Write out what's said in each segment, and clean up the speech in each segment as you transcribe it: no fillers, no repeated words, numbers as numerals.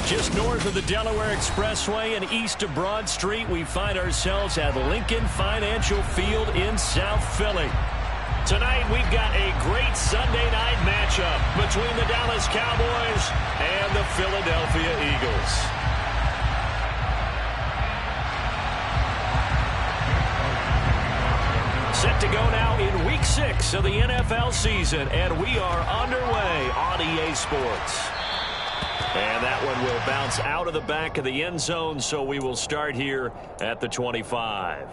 Just north of the Delaware Expressway and east of Broad Street, we find ourselves at Lincoln Financial Field in South Philly. Tonight, we've got a great Sunday night matchup between the Dallas Cowboys and the Philadelphia Eagles. Set to go now in Week 6 of the NFL season, and we are underway on EA Sports. And that one will bounce out of the back of the end zone, so we will start here at the 25.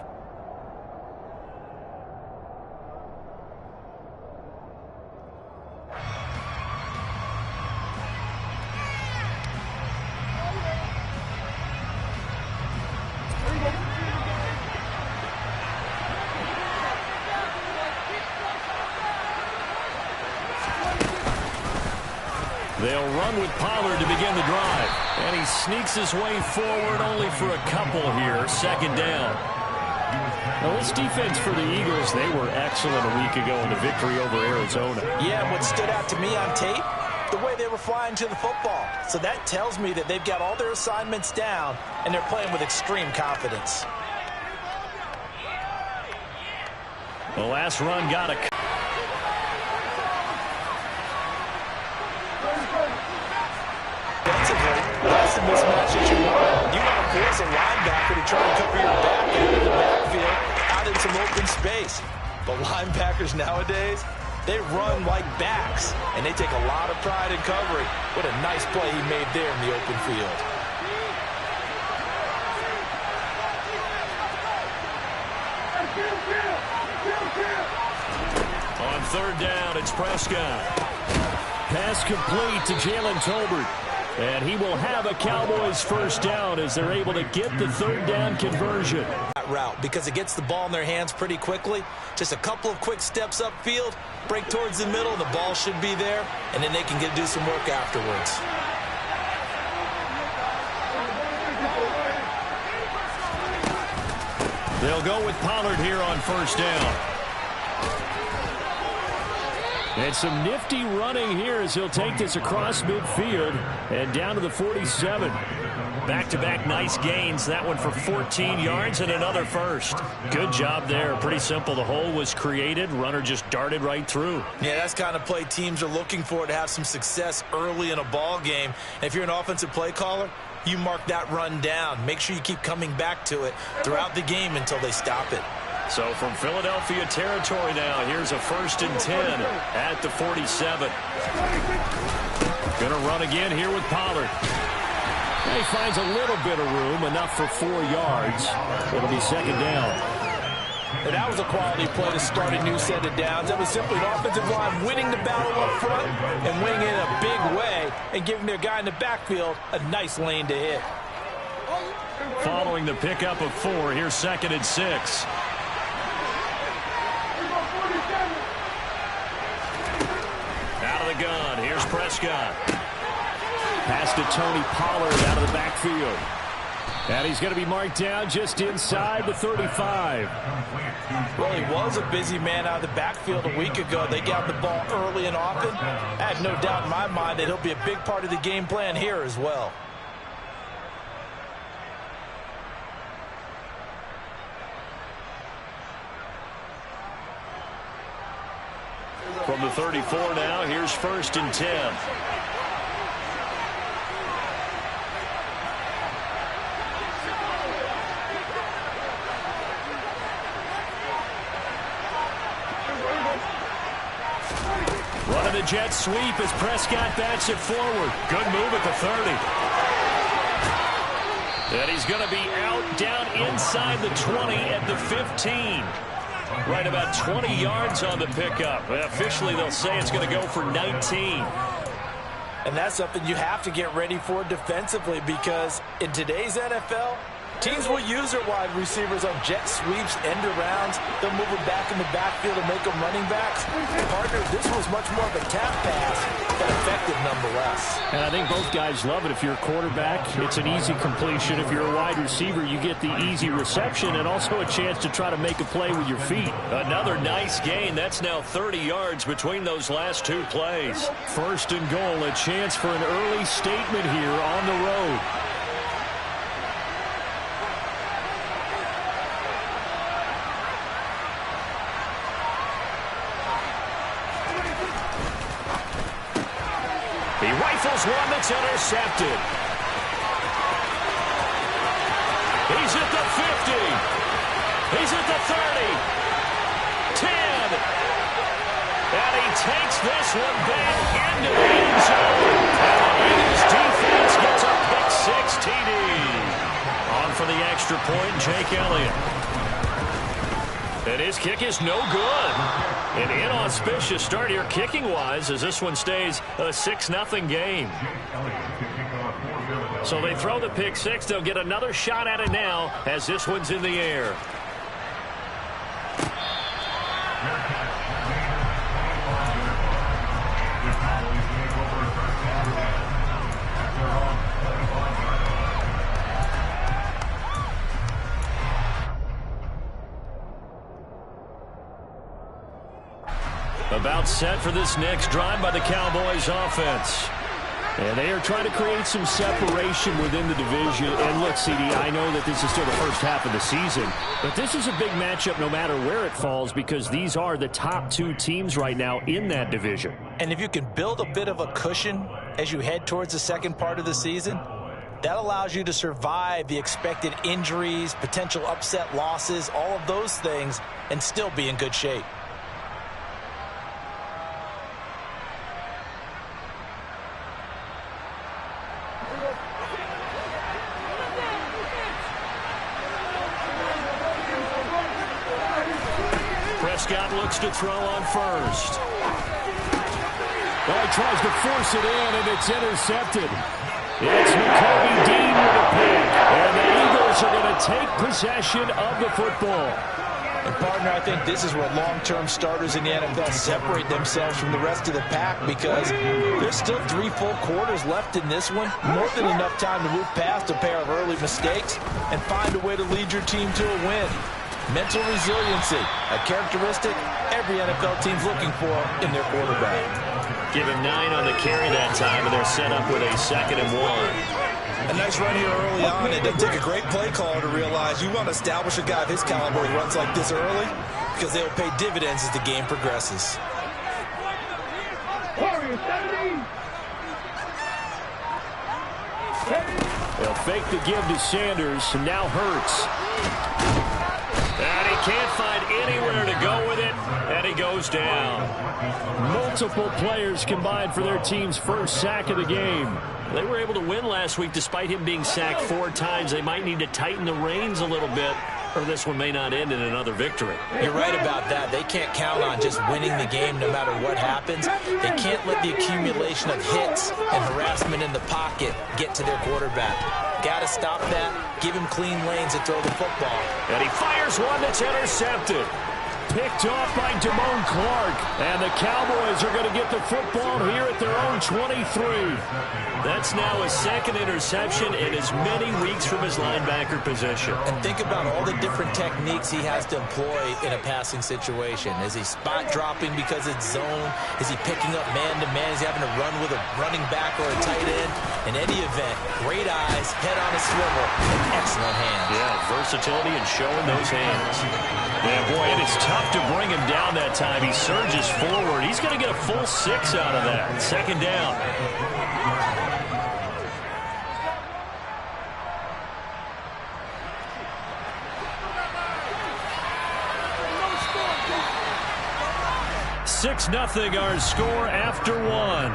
They'll run with Pollard to begin the drive. And he sneaks his way forward only for a couple here. Second down. Now, this defense for the Eagles, they were excellent a week ago in the victory over Arizona. Yeah, what stood out to me on tape, the way they were flying to the football. So that tells me that they've got all their assignments down, and they're playing with extreme confidence. The last run got a... That's the mismatch that you want. You want to force a linebacker to try and cover your back out of the backfield, out in some open space. But linebackers nowadays, they run like backs, and they take a lot of pride in covering. What a nice play he made there in the open field. On third down, it's Prescott. Pass complete to Jalen Tolbert. And he will have a Cowboys first down as they're able to get the third down conversion. That route, because it gets the ball in their hands pretty quickly. Just a couple of quick steps upfield, break towards the middle, the ball should be there, and then they can do some work afterwards. They'll go with Pollard here on first down. And some nifty running here as he'll take this across midfield and down to the 47. Back-to-back nice gains. That one for 14 yards and another first. Good job there. Pretty simple. The hole was created. Runner just darted right through. Yeah, that's the kind of play teams are looking for to have some success early in a ball game. And if you're an offensive play caller, you mark that run down. Make sure you keep coming back to it throughout the game until they stop it. So from Philadelphia territory now, here's a 1st and 10 at the 47. Going to run again here with Pollard. He finds a little bit of room, enough for 4 yards. It'll be second down. And that was a quality play to start a new set of downs. That was simply an offensive line winning the battle up front and winning it in a big way and giving their guy in the backfield a nice lane to hit. Following the pickup of 4, here's 2nd and 6. Out of the gun, here's Prescott. Pass to Tony Pollard out of the backfield. And he's going to be marked down just inside the 35. Well, he was a busy man out of the backfield a week ago. They got the ball early and often. I have no doubt in my mind that he'll be a big part of the game plan here as well. From the 34 now, here's 1st and 10. Running a jet sweep as Prescott bats it forward. Good move at the 30. And he's going to be out down inside the 20 at the 15. Right about 20 yards on the pickup. Officially, they'll say it's going to go for 19. And that's something you have to get ready for defensively because in today's NFL, Teams will use their wide receivers on jet sweeps, end arounds. They'll move them back in the backfield and make them running backs. Partner, this was much more of a tap pass, but effective nonetheless. And I think both guys love it. If you're a quarterback, it's an easy completion. If you're a wide receiver, you get the easy reception and also a chance to try to make a play with your feet. Another nice gain. That's now 30 yards between those last two plays. First and goal, a chance for an early statement here on the road. He rifles one that's intercepted. He's at the 50. He's at the 30. 10. And he takes this one back into the end zone. And the Eagles defense gets a pick-6 TD. On for the extra point, Jake Elliott. And his kick is no good. An inauspicious start here kicking-wise as this one stays a 6-0 game. So they throw the pick-6. They'll get another shot at it now as this one's in the air. About set for this next drive by the Cowboys offense. And they are trying to create some separation within the division. And look, CD, I know that this is still the first half of the season, but this is a big matchup no matter where it falls because these are the top two teams right now in that division. And if you can build a bit of a cushion as you head towards the second part of the season, that allows you to survive the expected injuries, potential upset losses, all of those things, and still be in good shape. Prescott looks to throw on first. Well, he tries to force it in, and it's intercepted. It's McCoby Dean with a pick, and the Eagles are going to take possession of the football. And, partner, I think this is where long-term starters in the NFL separate themselves from the rest of the pack because there's still 3 full quarters left in this one. More than enough time to move past a pair of early mistakes and find a way to lead your team to a win. Mental resiliency, a characteristic every NFL team's looking for in their quarterback. Give him 9 on the carry that time, and they're set up with a 2nd and 1. A nice run here early on. It doesn't take a great play caller to realize you want to establish a guy of his caliber who runs like this early because they'll pay dividends as the game progresses. They'll fake the give to Sanders, and now Hurts. And he can't find anywhere to go with it, and he goes down. Multiple players combined for their team's first sack of the game. They were able to win last week despite him being sacked 4 times. They might need to tighten the reins a little bit, or this one may not end in another victory. You're right about that. They can't count on just winning the game no matter what happens. They can't let the accumulation of hits and harassment in the pocket get to their quarterback. Got to stop that. Give him clean lanes to throw the football. And he fires one that's intercepted. Picked off by Damone Clark. And the Cowboys are going to get the football here at their own 23. That's now his 2nd interception in as many weeks from his linebacker position. And think about all the different techniques he has to employ in a passing situation. Is he spot dropping because it's zone? Is he picking up man-to-man? Is he having to run with a running back or a tight end? In any event, great eyes, head on a swivel, and excellent hands. Yeah, versatility and showing those hands. Yeah, boy, and it's tough to bring him down that time. He surges forward. He's going to get a full 6 out of that. 2nd down. (6-0) our score after 1.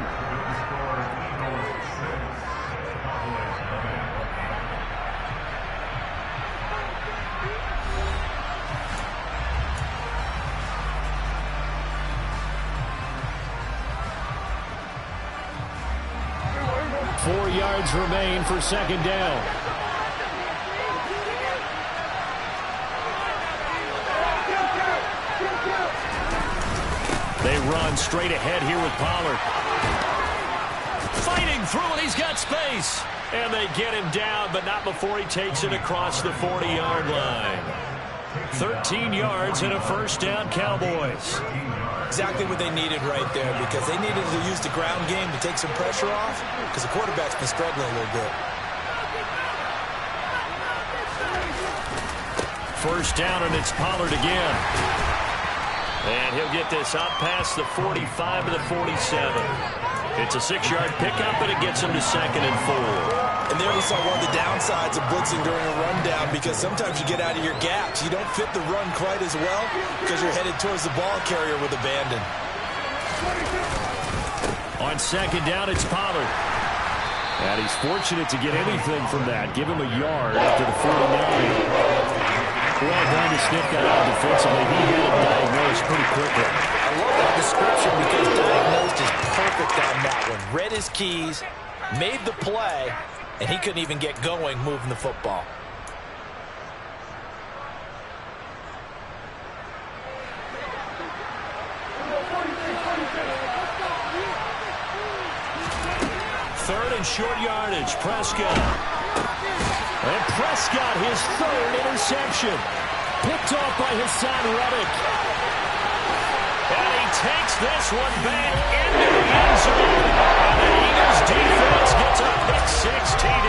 4 yards remain for 2nd down. They run straight ahead here with Pollard. Fighting through it. He's got space. And they get him down, but not before he takes it across the 40-yard line. 13 yards and a first down, Cowboys. Exactly what they needed right there, because they needed to use the ground game to take some pressure off, because the quarterback's been struggling a little bit. First down, and it's Pollard again. And he'll get this up past the 45 to the 47. It's a 6-yard pickup, and it gets him to second and 4. And there we saw one of the downsides of blitzing during a rundown, because sometimes you get out of your gaps. You don't fit the run quite as well because you're headed towards the ball carrier with abandon. On second down, it's Pollard. And he's fortunate to get anything from that. Give him a yard after the 49. Well done to sniff that out defensively. He had it diagnosed pretty quickly. I love that description, because diagnosed is perfect on that one. Read his keys, made the play, and he couldn't even get going moving the football. Third and short yardage, Prescott. And Prescott, his third interception. Picked off by Hassan Reddick. And he takes this one back into the end zone. And the Eagles defense gets a pick-6 TD.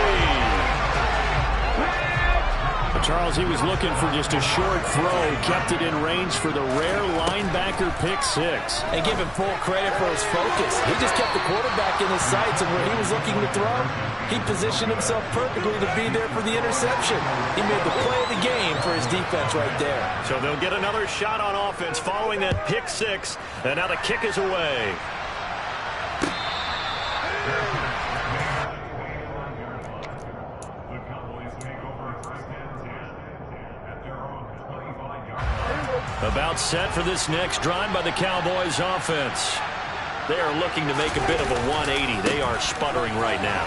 Charles, he was looking for just a short throw, kept it in range for the rare linebacker pick-6. And give him full credit for his focus. He just kept the quarterback in his sights, and where he was looking to throw, he positioned himself perfectly to be there for the interception. He made the play of the game for his defense right there. So they'll get another shot on offense following that pick-6, and now the kick is away. About set for this next drive by the Cowboys offense. They are looking to make a bit of a 180. They are sputtering right now.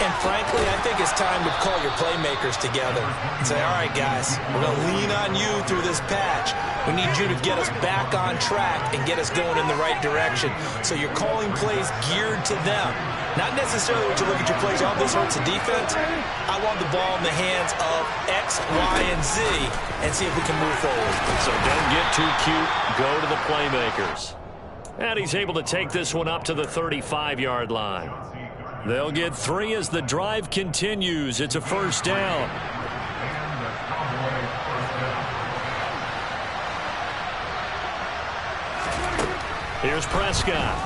And frankly, I think it's time to call your playmakers together and say, all right, guys, we're going to lean on you through this patch. We need you to get us back on track and get us going in the right direction. So you're calling plays geared to them. Not necessarily what you look at your plays, oh, this hurts the defense. I want the ball in the hands of X, Y, and Z and see if we can move forward. So don't get too cute. Go to the playmakers. And he's able to take this one up to the 35-yard line. They'll get 3 as the drive continues. It's a first down. Here's Prescott.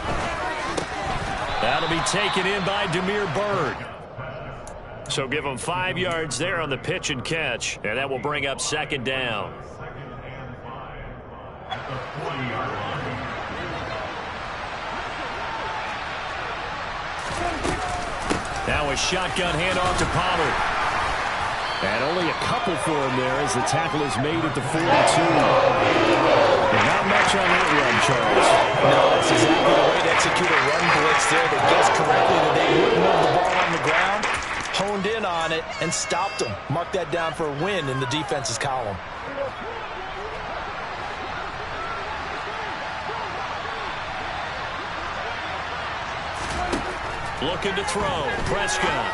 That'll be taken in by Damiere Byrd. So give him 5 yards there on the pitch and catch, and that will bring up second down. Now a shotgun handoff to Pollard. And only a couple for him there as the tackle is made at the 42. And not much on that run, Charles. No, that's exactly the way to execute a run blitz there. They guessed correctly that they wouldn't move the ball on the ground, honed in on it, and stopped them. Mark that down for a win in the defense's column. Looking to throw. Prescott.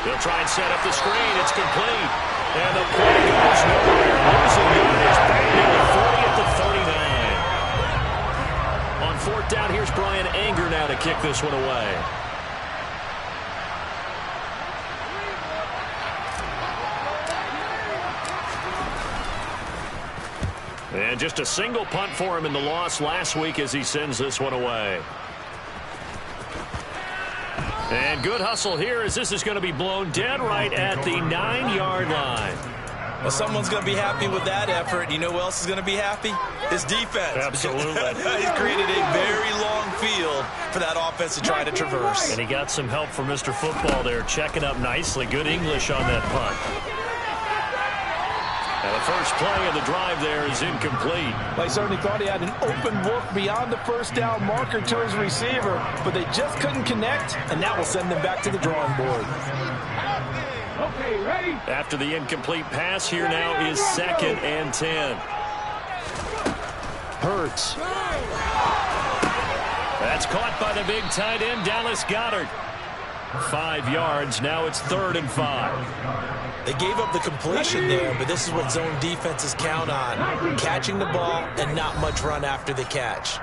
They'll try and set up the screen. It's complete. And the play goes nowhere. Losing yardage back near the 40 at the 39. On fourth down, here's Brian Anger now to kick this one away. And just a single punt for him in the loss last week as he sends this one away. And good hustle here as this is going to be blown dead right at the 9-yard line. Well, someone's going to be happy with that effort. You know who else is going to be happy? His defense. Absolutely. He's created a very long field for that offense to try to traverse. And he got some help from Mr. Football there, checking up nicely. Good English on that punt. And the first play of the drive there is incomplete. They certainly thought he had an open look beyond the first down marker to his receiver, but they just couldn't connect, and that will send them back to the drawing board. Okay, ready? After the incomplete pass, here now is 2nd and 10. Hurts. That's caught by the big tight end, Dallas Goedert. 5 yards. Now it's 3rd and 5. They gave up the completion there, but this is what zone defenses count on. Catching the ball and not much run after the catch.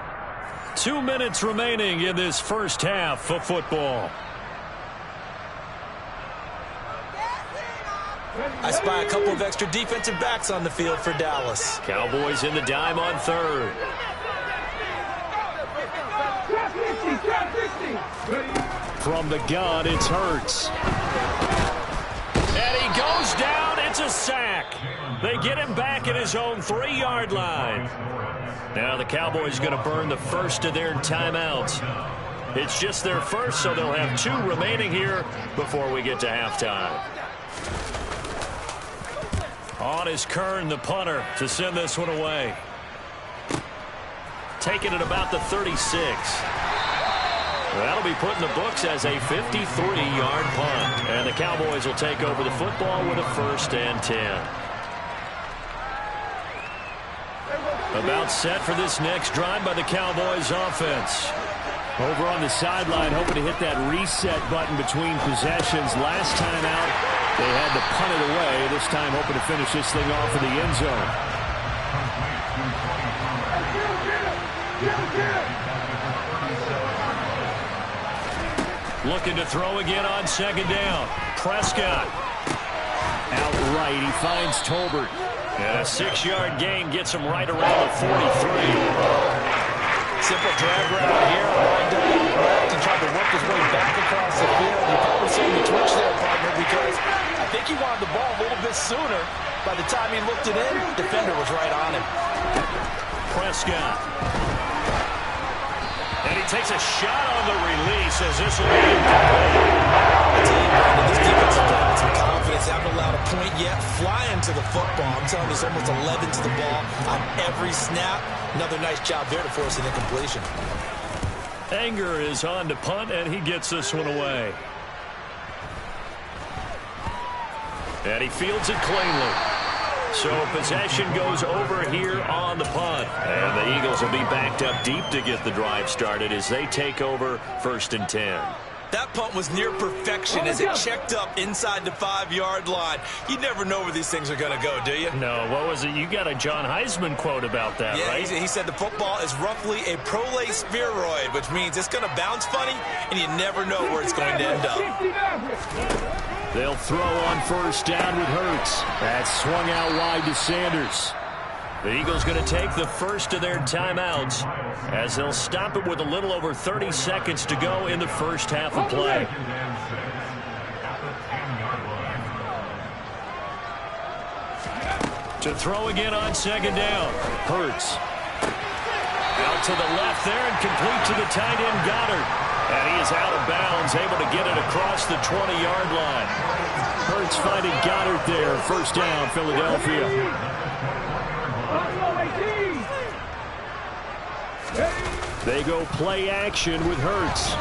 2 minutes remaining in this first half of football. I spy a couple of extra defensive backs on the field for Dallas. Cowboys in the dime on 3rd. From the gun, it's Hurts. And he goes down. It's a sack. They get him back at his own 3-yard line. Now the Cowboys going to burn the first of their timeouts. It's just their first, so they'll have 2 remaining here before we get to halftime. On is Kern, the punter, to send this one away. Taking it about the 36. That'll be put in the books as a 53-yard punt. And the Cowboys will take over the football with a 1st and 10. About set for this next drive by the Cowboys offense. Over on the sideline, hoping to hit that reset button between possessions. Last time out, they had to punt it away. This time hoping to finish this thing off in the end zone. Looking to throw again on 2nd down. Prescott. Outright, he finds Tolbert. And a 6-yard gain gets him right around the 43. Simple drag route here. Lined up on the left and tried to work his way back across the field. You probably saw the twitch there, partner, because I think he wanted the ball a little bit sooner. By the time he looked it in, defender was right on him. Prescott. And he takes a shot on the release as this will be incomplete. I tell you, Brandon, this defense is playing with some confidence. They haven't allowed a point yet. Flying to the football. I'm telling you, it's almost 11 to the ball on every snap. Another nice job there to force an incompletion. Anger is on to punt, and he gets this one away. And he fields it cleanly. So possession goes over here on the punt. And the Eagles will be backed up deep to get the drive started as they take over 1st and 10. That punt was near perfection as it checked up inside the 5-yard line. You never know where these things are going to go, do you? No, what was it? You got a John Heisman quote about that, yeah, right? He said the football is roughly a prolate spheroid, which means it's going to bounce funny, and you never know where it's going to end up. They'll throw on 1st down with Hurts. That's swung out wide to Sanders. The Eagles going to take the first of their timeouts as they'll stop it with a little over 30 seconds to go in the first half of play. To throw again on 2nd down. Hurts. Out to the left there and complete to the tight end Goedert. And he is out of bounds, able to get it across the 20-yard line. Hurts finding Goedert there. 1st down, Philadelphia. They go play action with Hurts.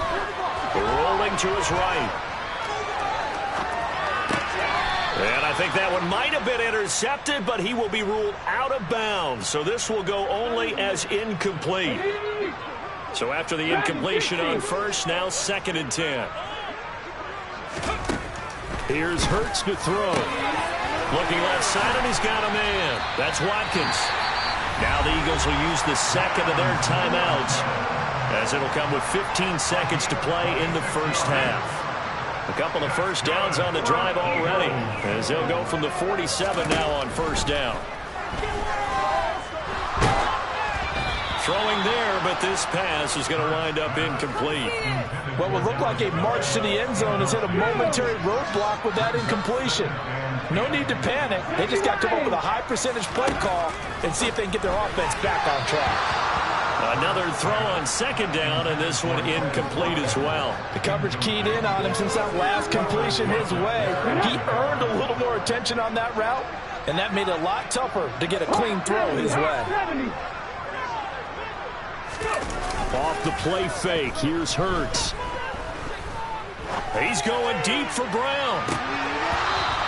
Rolling to his right. And I think that one might have been intercepted, but he will be ruled out of bounds. So this will go only as incomplete. So after the incompletion on 1st, now 2nd and 10. Here's Hurts to throw. Looking left side, and he's got a man. That's Watkins. Now the Eagles will use the 2nd of their timeouts as it'll come with 15 seconds to play in the first half. A couple of 1st downs on the drive already as they'll go from the 47 now on 1st down. Throwing there, but this pass is going to wind up incomplete. What would look like a march to the end zone has hit a momentary roadblock with that incompletion. No need to panic. They just got to come up with a high percentage play call and see if they can get their offense back on track. Another throw on 2nd down, and this one incomplete as well. The coverage keyed in on him since that last completion his way. He earned a little more attention on that route, and that made it a lot tougher to get a clean throw his way. Off the play fake, here's Hurts. He's going deep for Brown.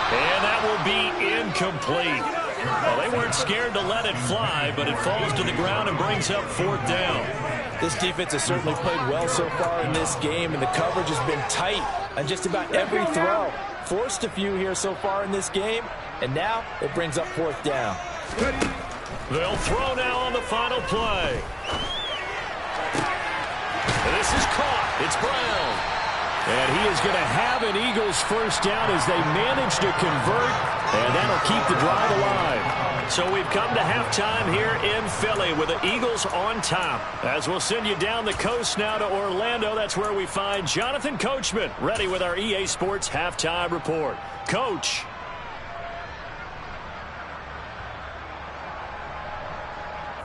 And that will be incomplete. Well, they weren't scared to let it fly, but it falls to the ground and brings up 4th down. This defense has certainly played well so far in this game, and the coverage has been tight on just about every throw. Forced a few here so far in this game, and now it brings up 4th down. They'll throw now on the final play. And this is caught. It's Brown. And he is going to have an Eagles 1st down as they manage to convert, and that'll keep the drive alive. So we've come to halftime here in Philly with the Eagles on top. As we'll send you down the coast now to Orlando, that's where we find Jonathan Coachman ready with our EA Sports Halftime Report. Coach.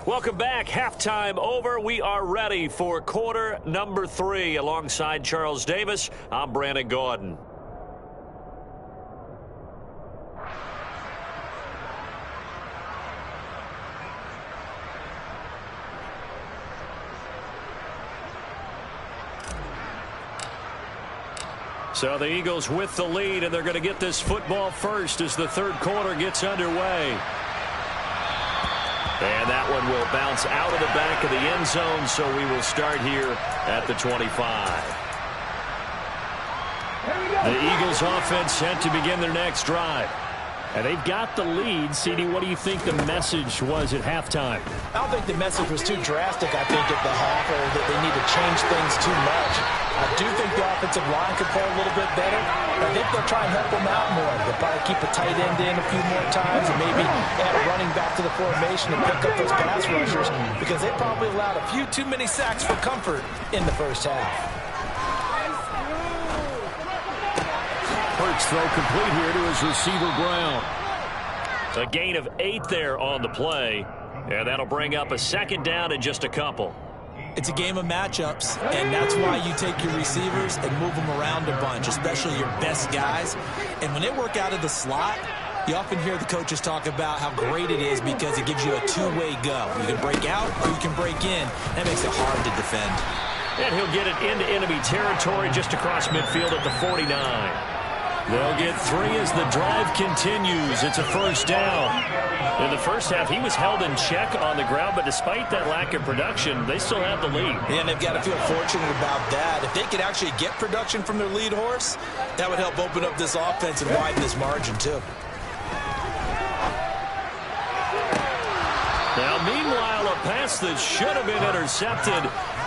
Welcome back. Halftime over. We are ready for quarter number 3. Alongside Charles Davis, I'm Brandon Gaudin. So the Eagles with the lead, and they're going to get this football first as the 3rd quarter gets underway. And that one will bounce out of the back of the end zone, so we will start here at the 25. The Eagles offense set to begin their next drive. And they've got the lead. CD, what do you think the message was at halftime? I don't think the message was too drastic, I think, at the half, or that they need to change things too much. I do think the offensive line could play a little bit better. I think they'll try and help them out more. They'll probably keep a tight end in a few more times and maybe add a running back to the formation and pick up those pass rushers, because they probably allowed a few too many sacks for comfort in the 1st half. Hurts throw complete here to his receiver Brown. A gain of 8 there on the play, and that'll bring up a 2nd down and just a couple. It's a game of matchups, and that's why you take your receivers and move them around a bunch, especially your best guys. And when they work out of the slot, you often hear the coaches talk about how great it is because it gives you a two-way go. You can break out or you can break in. That makes it hard to defend. And he'll get it into enemy territory just across midfield at the 49. They'll get 3 as the drive continues. It's a 1st down. In the 1st half, he was held in check on the ground, but despite that lack of production, they still have the lead. And they've got to feel fortunate about that. If they could actually get production from their lead horse, that would help open up this offense and widen this margin, too. Now, meanwhile, a pass that should have been intercepted,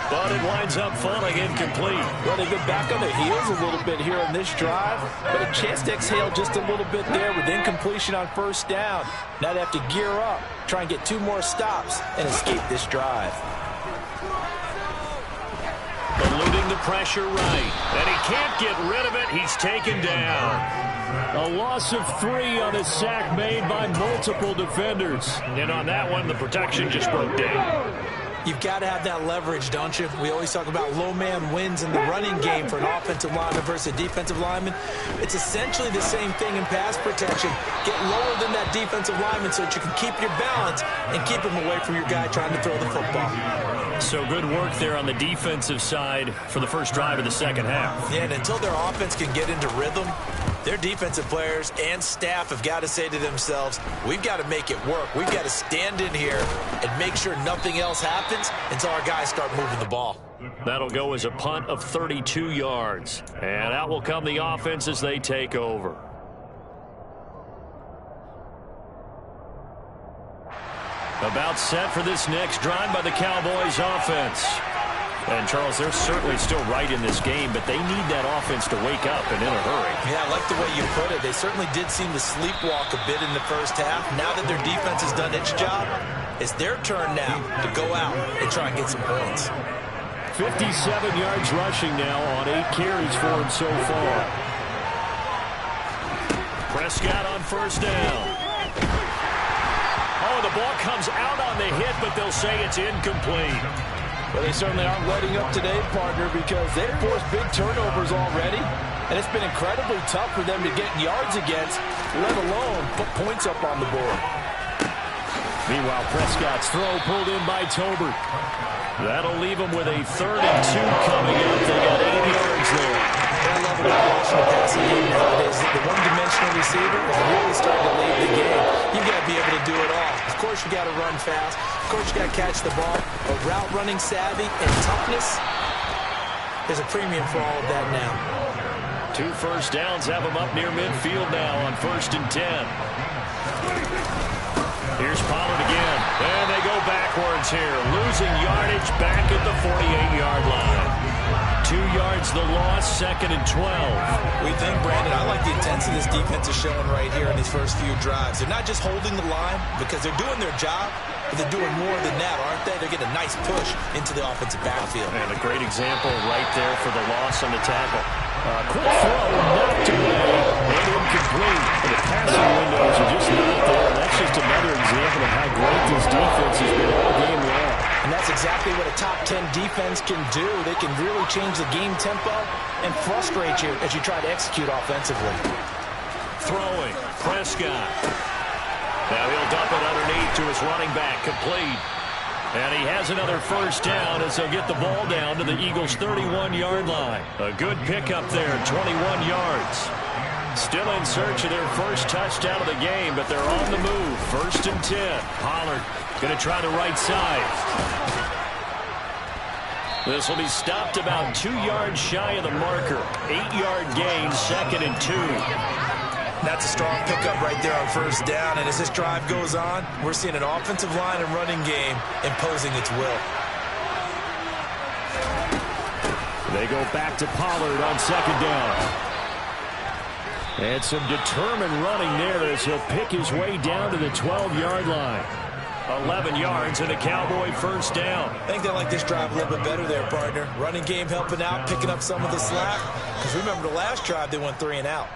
but it winds up falling incomplete. Well, they've been back on their heels a little bit here on this drive, but a chance to exhale just a little bit there with incompletion on 1st down. Now they have to gear up, try and get 2 more stops, and escape this drive. Eluding the pressure right, and he can't get rid of it. He's taken down. A loss of 3 on a sack made by multiple defenders. And on that one, the protection just broke down. You've got to have that leverage, don't you? We always talk about low man wins in the running game for an offensive lineman versus a defensive lineman. It's essentially the same thing in pass protection. Get lower than that defensive lineman so that you can keep your balance and keep him away from your guy trying to throw the football. So good work there on the defensive side for the first drive of the 2nd half. Yeah, and until their offense can get into rhythm, their defensive players and staff have got to say to themselves, we've got to make it work. We've got to stand in here and make sure nothing else happens until our guys start moving the ball. That'll go as a punt of 32 yards. And out will come the offense as they take over. About set for this next drive by the Cowboys offense. And, Charles, they're certainly still right in this game, but they need that offense to wake up and in a hurry. Yeah, I like the way you put it. They certainly did seem to sleepwalk a bit in the 1st half. Now that their defense has done its job, it's their turn now to go out and try and get some points. 57 yards rushing now on 8 carries for him so far. Prescott on 1st down. Oh, the ball comes out on the hit, but they'll say it's incomplete. Well, they certainly aren't letting up today, partner, because they've forced big turnovers already, and it's been incredibly tough for them to get yards against, let alone put points up on the board. Meanwhile, Prescott's throw pulled in by Tolbert. That'll leave them with a 3rd and 2 coming up. They got 8 yards there. I love people that are watching the passing game nowadays, the one-dimensional receiver is really starting to lead the game. You've got to be able to do it all. Of course, you got to run fast. Of course, you got to catch the ball. But route running savvy and toughness, there's a premium for all of that now. 2 first downs have them up near midfield now on 1st and 10. Here's Pollard again. And they go backwards here. Losing yardage back at the 48-yard line. 2 yards the loss, 2nd and 12. We think, Brandon, I like the intensity this defense is showing right here in these first few drives. They're not just holding the line because they're doing their job, but they're doing more than that, aren't they? They're getting a nice push into the offensive backfield. And a great example right there for the loss on the tackle. Quick throw, knocked away, and incomplete. And the passing windows are just not there. That's just another example of how great this defense has been all game long. And that's exactly what a top 10 defense can do. They can really change the game tempo and frustrate you as you try to execute offensively. Throwing, Prescott. Now he'll dump it underneath to his running back, complete. And he has another first down as they'll get the ball down to the Eagles' 31-yard line. A good pickup there, 21 yards. Still in search of their first touchdown of the game, but they're on the move. 1st and 10. Pollard going to try the right side. This will be stopped about 2 yards shy of the marker. 8-yard gain, 2nd and 2. That's a strong pickup right there on 1st down. And as this drive goes on, we're seeing an offensive line and running game imposing its will. They go back to Pollard on 2nd down. And some determined running there as he'll pick his way down to the 12-yard line. 11 yards and a Cowboy first down. I think they like this drive a little bit better there, partner. Running game helping out, picking up some of the slack. Because remember the last drive, they went 3 and out.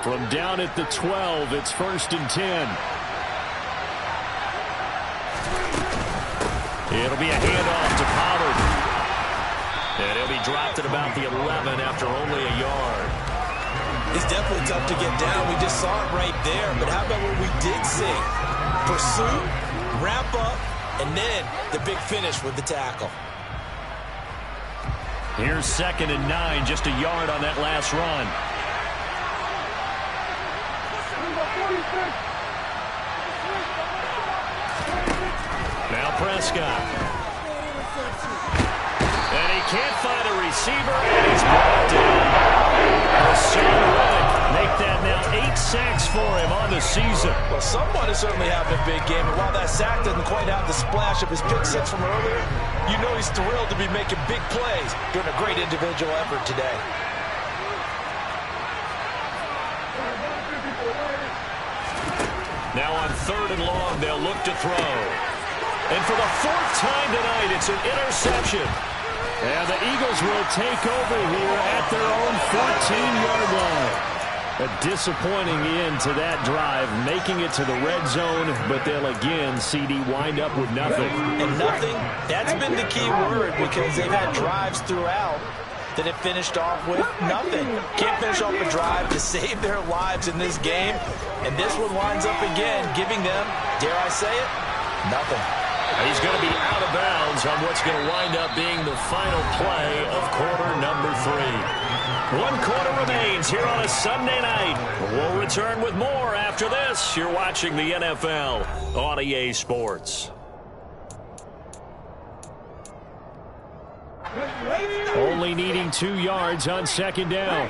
From down at the 12, it's 1st and 10. It'll be a handoff to Pollard. And he'll be dropped at about the 11 after only a yard. It's definitely tough to get down. We just saw it right there. But how about what we did see? Pursuit, wrap up, and then the big finish with the tackle. Here's 2nd and 9, just a yard on that last run. Now Prescott. And he can't find a receiver, and he's brought down. Rashawn Reddick make that now 8 sacks for him on the season. Well, someone is certainly having a big game, and while that sack doesn't quite have the splash of his pick six from earlier, you know he's thrilled to be making big plays during a great individual effort today. Now on 3rd and long, they'll look to throw. And for the 4th time tonight, it's an interception. And the Eagles will take over here at their own 14-yard line. A disappointing end to that drive, making it to the red zone, but they'll again, CD, wind up with nothing. And nothing, that's been the key word because they've had drives throughout that have finished off with nothing. Can't finish off a drive to save their lives in this game. And this one winds up again, giving them, dare I say it, nothing. He's going to be out of bounds on what's going to wind up being the final play of quarter number 3. 1 quarter remains here on a Sunday night. We'll return with more after this. You're watching the NFL on EA Sports. Only needing 2 yards on 2nd down.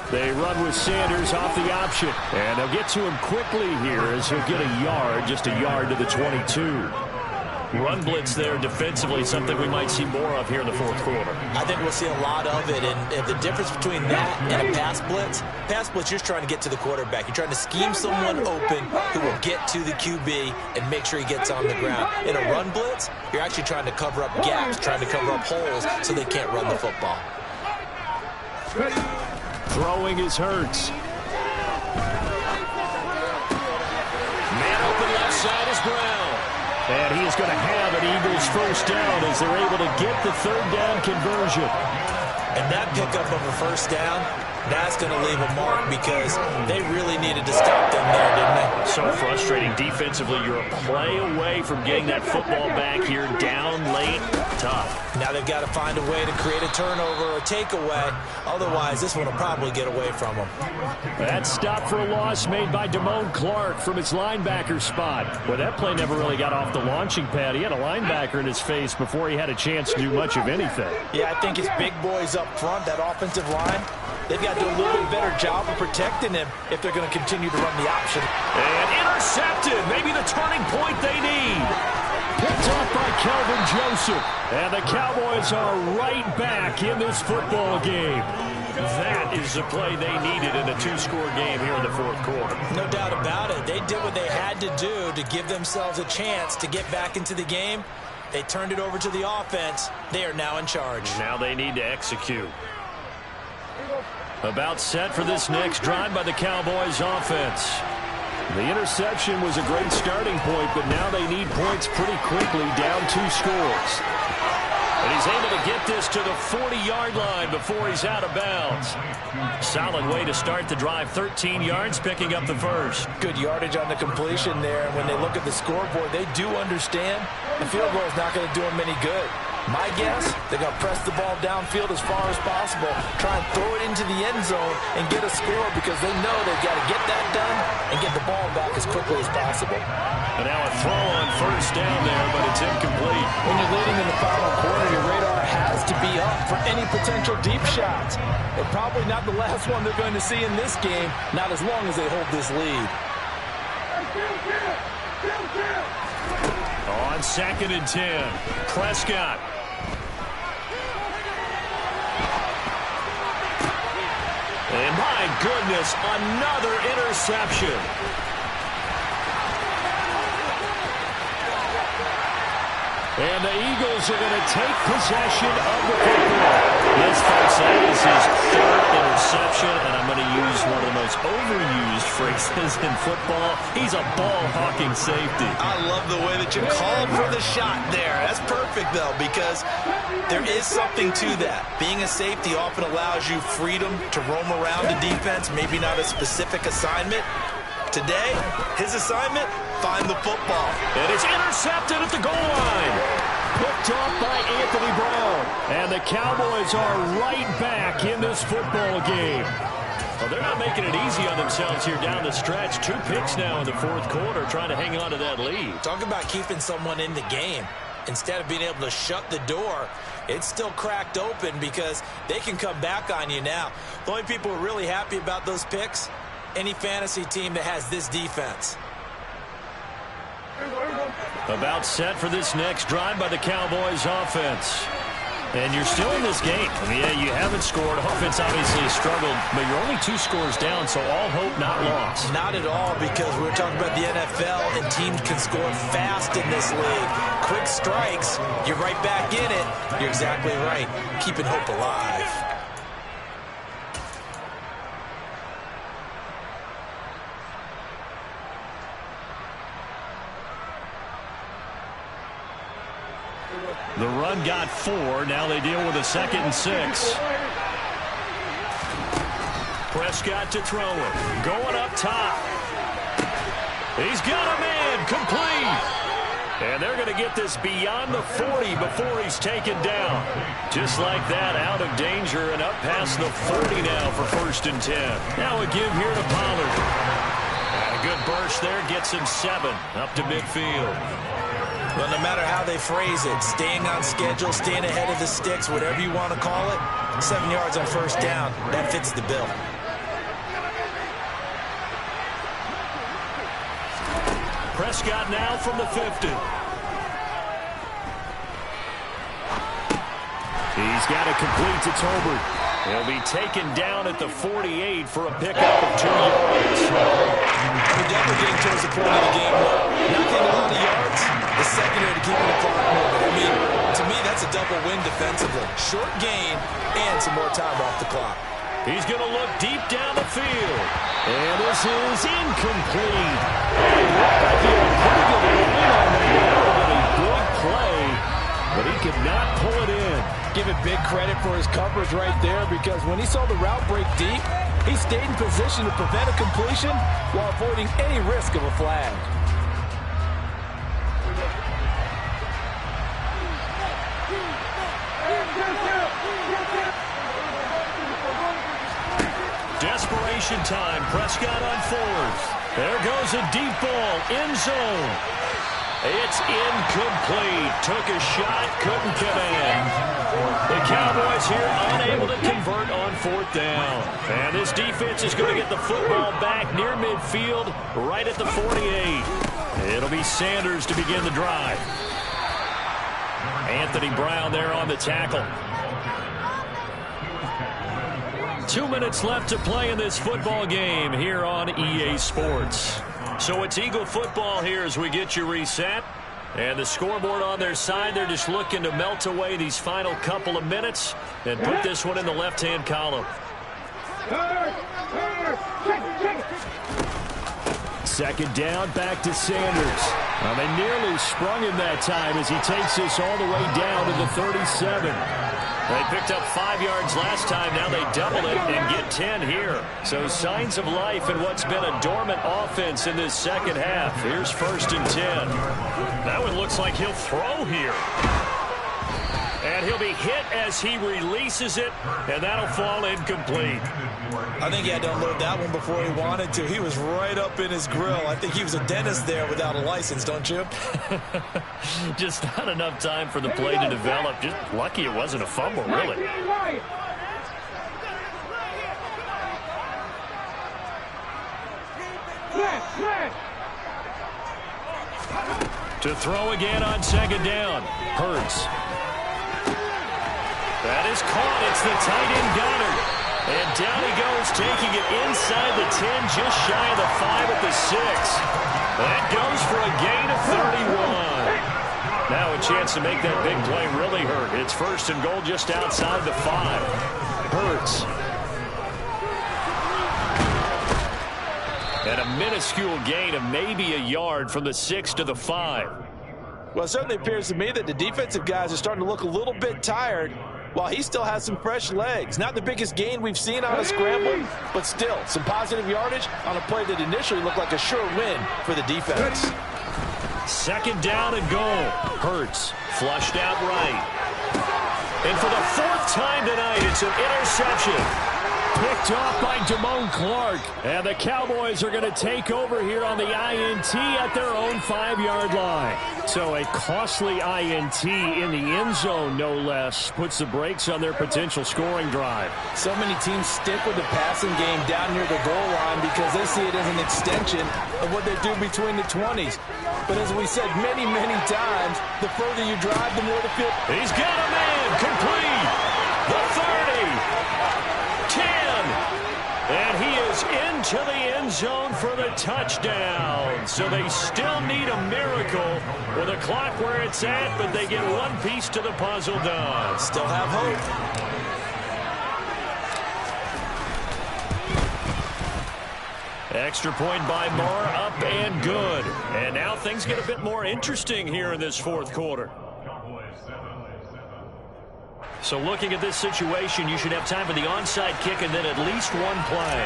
They run with Sanders off the option. And they'll get to him quickly here as he'll get a yard, just a yard to the 22. Run blitz there defensively, something we might see more of here in the 4th quarter. I think we'll see a lot of it, and the difference between that and a pass blitz, you're just trying to get to the quarterback. You're trying to scheme someone open who will get to the QB and make sure he gets on the ground. In a run blitz, you're actually trying to cover up gaps, trying to cover up holes so they can't run the football. Throwing is Hurts. Man open left side is Brown. And he is going to have an Eagles first down as they're able to get the 3rd down conversion. And that pickup of a first down, That's going to leave a mark because they really needed to stop them there, didn't they? So frustrating defensively. You're a play away from getting that football back here down late. Tough. Now they've got to find a way to create a turnover or takeaway. Otherwise, this one will probably get away from them. That stop for a loss made by Damone Clark from his linebacker spot. Well, that play never really got off the launching pad. He had a linebacker in his face before he had a chance to do much of anything. Yeah, I think his big boys up front, that offensive line, they've got to do a little bit better job of protecting him if they're going to continue to run the option. And intercepted. Maybe the turning point they need. Picked off by Kelvin Joseph. And the Cowboys are right back in this football game. That is the play they needed in a two-score game here in the fourth quarter. No doubt about it. They did what they had to do to give themselves a chance to get back into the game. They turned it over to the offense. They are now in charge. Now they need to execute. About set for this next drive by the Cowboys offense. The interception was a great starting point, but now they need points pretty quickly, down 2 scores. And he's able to get this to the 40-yard line before he's out of bounds. Solid way to start the drive, 13 yards, picking up the first. Good yardage on the completion there. And when they look at the scoreboard, they do understand the field goal is not going to do them any good. My guess, they're going to press the ball downfield as far as possible, try and throw it into the end zone and get a score because they know they've got to get that done and get the ball back as quickly as possible. And now a throw on first down there, but it's incomplete. When you're leading in the final quarter, your radar has to be up for any potential deep shots. But probably not the last one they're going to see in this game, not as long as they hold this lead. On 2nd and 10, Prescott. And my goodness, another interception. And the Eagles are going to take possession of the football. Yes, folks, that is his 3rd interception, and I'm going to use one of the most overused phrases in football. He's a ball-hawking safety. I love the way that you called for the shot there. That's perfect, though, because there is something to that. Being a safety often allows you freedom to roam around the defense, maybe not a specific assignment. Today, his assignment, find the football. And it's intercepted at the goal line. Picked off by Anthony Brown. And the Cowboys are right back in this football game. Well, they're not making it easy on themselves here down the stretch. 2 picks now in the fourth quarter, trying to hang on to that lead. Talk about keeping someone in the game. Instead of being able to shut the door, it's still cracked open because they can come back on you now. The only people who are really happy about those picks, any fantasy team that has this defense. About set for this next drive by the Cowboys offense. And you're still in this game. I mean, yeah, you haven't scored. Offense obviously has struggled, but you're only 2 scores down, so all hope not lost. Not at all, because we're talking about the NFL, and teams can score fast in this league. Quick strikes, you're right back in it. You're exactly right. Keeping hope alive. The run got 4. Now they deal with a 2nd and 6. Prescott to throw it. Going up top. He's got a man. Complete. And they're going to get this beyond the 40 before he's taken down. Just like that, out of danger and up past the 40 now for 1st and 10. Now a give here to Pollard. And a good burst there gets him 7 up to midfield. Well, no matter how they phrase it, staying on schedule, staying ahead of the sticks, whatever you want to call it, 7 yards on 1st down, that fits the bill. Prescott now from the 50. He's got it complete to Tolbert. He'll be taken down at the 48 for a pickup of 2 yards. We're definitely getting towards the point of the game where not getting a lot of yards, the secondary to keeping the clock moving. I mean, to me, that's a double win defensively. Short gain and some more time off the clock. He's going to look deep down the field. And this is incomplete. It looked like he had a pretty good line on the ball, but a big play. But he could not pull it in. give it big credit for his coverage right there, because when he saw the route break deep, he stayed in position to prevent a completion while avoiding any risk of a flag. Desperation time. Prescott on fourth. There goes a deep ball. End zone. It's incomplete. Took a shot. Couldn't get in. The Cowboys here unable to convert on fourth down. And this defense is going to get the football back near midfield, right at the 48. It'll be Sanders to begin the drive. Anthony Brown there on the tackle. 2 minutes left to play in this football game here on EA Sports. So it's Eagle football here as we get you reset. And the scoreboard on their side, they're just looking to melt away these final couple of minutes and put this one in the left-hand column. Second down, back to Sanders. Well, they nearly sprung him that time as he takes this all the way down to the 37. They picked up 5 yards last time. Now they double it and get 10 here. So signs of life in what's been a dormant offense in this second half. Here's 1st and 10. That one looks like he'll throw here. And he'll be hit as he releases it, and that'll fall incomplete. I think he had to unload that one before he wanted to. He was right up in his grill. I think he was a dentist there without a license, don't you? Just not enough time for the play to develop. Just lucky it wasn't a fumble, really. To throw again on second down. Hurts. That is caught. It's the tight end Goddard. And down he goes, taking it inside the 10, just shy of the 5 at the 6. That goes for a gain of 31. Now a chance to make that big play really hurt. It's 1st and goal just outside the 5. Hurts. And a minuscule gain of maybe a yard from the 6 to the 5. Well, it certainly appears to me that the defensive guys are starting to look a little bit tired, while he still has some fresh legs. Not the biggest gain we've seen on a scramble, but still some positive yardage on a play that initially looked like a sure win for the defense. Second down and goal. Hurts flushed out right. And for the 4th time tonight, it's an interception. Picked off by Damone Clark. And the Cowboys are going to take over here on the INT at their own 5-yard line. So a costly INT in the end zone, no less, puts the brakes on their potential scoring drive. So many teams stick with the passing game down near the goal line because they see it as an extension of what they do between the 20s. But as we said many, many times, the further you drive, the more the field. He's got a man complete. The 30. 10. And he is into the end zone for the touchdown. So they still need a miracle with the clock where it's at, but they get one piece to the puzzle done. Still have hope. Extra point by Moore, up and good. And now things get a bit more interesting here in this 4th quarter. So looking at this situation, you should have time for the onside kick and then at least one play.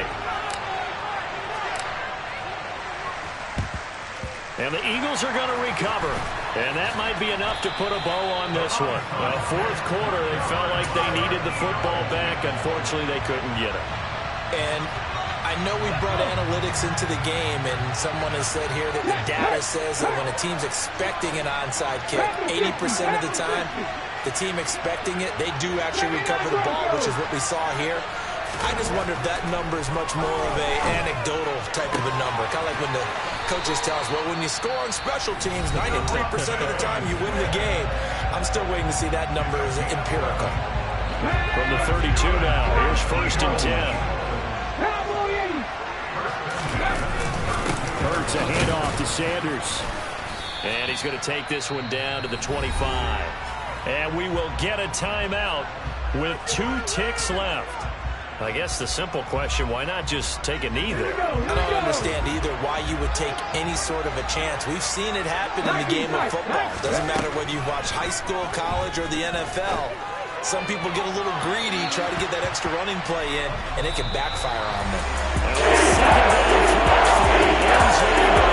And the Eagles are going to recover. And that might be enough to put a bow on this one. Well, 4th quarter, they felt like they needed the football back. Unfortunately, they couldn't get it. And I know we brought analytics into the game, and someone has said here that the data says that when a team's expecting an onside kick, 80% of the time, the team expecting it, they do actually recover the ball, which is what we saw here. I just wonder if that number is much more of an anecdotal type of a number. Kind of like when the coaches tell us, well, when you score on special teams, 93% of the time you win the game. I'm still waiting to see that number is empirical. From the 32 now, here's 1st and 10. Hurts a handoff to Sanders. And he's going to take this one down to the 25. And we will get a timeout with 2 ticks left. I guess the simple question, why not just take a knee there? I don't understand either why you would take any sort of a chance. We've seen it happen in the game of football. Doesn't matter whether you watch high school, college, or the NFL. Some people get a little greedy, try to get that extra running play in, and it can backfire on them. Second down,